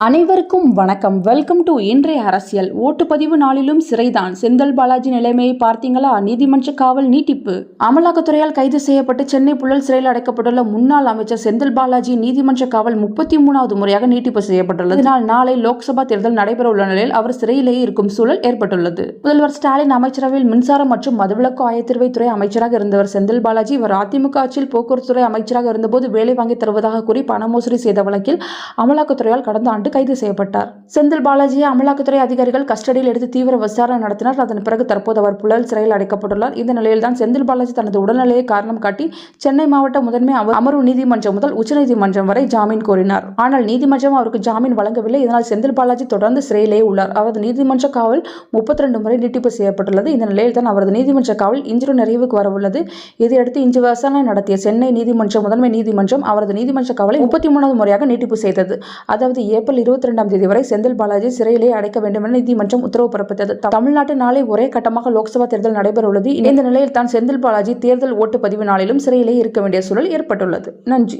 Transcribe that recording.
அனைவருக்கும் வணக்கம். Welcome to இன்றைய அரசியல். ஓட்டுப்பதிவு நாளிலும் சிறைதான். செந்தில் பாலாஜி நிலைமையை பார்த்தீங்களா? நீதிமன்ற காவல் நீட்டிப்பு. அமலாக்கத்துறையால் கைது செய்யப்பட்டு சென்னை புழல் சிறையில் அடைக்கப்பட்டுள்ள முன்னாள் அமைச்சர் செந்தில் பாலாஜி நீதிமன்ற காவல் 33வது முறையாக நீட்டிப்பு செய்யப்பட்டுள்ளது. இதனால் நாளை லோக்சபா தேர்தல் நடைபெற உள்ள நிலையில் அவர் சிறையிலேயே இருக்கும் சூழல் ஏற்பட்டுள்ளது. முதல்வர் ஸ்டாலின் அமைச்சரவையில் மின்சாரம் மற்றும் மதுவிலக்கு ஆயத்தீர்வைத்துறை அமைச்சராக இருந்தவர் செந்தில் பாலாஜி. இவர் அதிமுக ஆட்சியில் போக்குவரத்துறை அமைச்சராக இருந்தபோது வேலை வாங்கி தருவதாக கூறி பண மோசடி செய்த வழக்கில் அமலாக்கத்துறையால் கடந்த ஆண்டு கைது செய்யப்பட்டார். செந்தில் பாலாஜியை அமலாக்கத்துறை அதிகாரிகள் கஸ்டடியில் எடுத்து தீவிர விசாரணை நடத்தினர். அதன் பிறகு தற்போது அவர் புழல் சிறையில் அடைக்கப்பட்டுள்ளார். இந்த நிலையில்தான் செந்தில் பாலாஜி தனது உடல்நிலையை காரணம் காட்டி சென்னை மாவட்ட முதன்மை அமர்வு நீதிமன்றம் முதல் உச்சநீதிமன்றம் வரை ஜாமீன் கோரினார். ஆனால் நீதிமன்றம் அவருக்கு ஜாமீன் வழங்கவில்லை. இதனால் செந்தில் பாலாஜி தொடர்ந்து சிறையிலேயே உள்ளார். அவரது நீதிமன்ற காவல் 32 முறை நீட்டிப்பு செய்யப்பட்டுள்ளது. இந்த நிலையில் தான் அவரது நீதிமன்ற காவல் இன்று நிறைவுக்கு வரவுள்ளது. இதையடுத்து இன்று விசாரணை நடத்திய சென்னை நீதிமன்ற முதன்மை நீதிமன்றம் அவரது நீதிமன்ற காவலை 33வது முறையாக நீட்டிப்பு செய்தது. அதாவது ஏப்ரல் 22ஆம் தேதி வரை செந்தில் பாலாஜி சிறையிலே அடைக்க வேண்டும் என நீதிமன்றம் உத்தரவு பிறப்பித்தது. தமிழ்நாட்டு நாளை ஒரே கட்டமாக லோக்சபா தேர்தல் நடைபெற உள்ளது. இந்த நிலையில் தான் செந்தில் பாலாஜி தேர்தல் ஓட்டுப்பதிவு நாளிலும் சிறையிலே இருக்க வேண்டிய சூழல் ஏற்பட்டுள்ளது. நன்றி.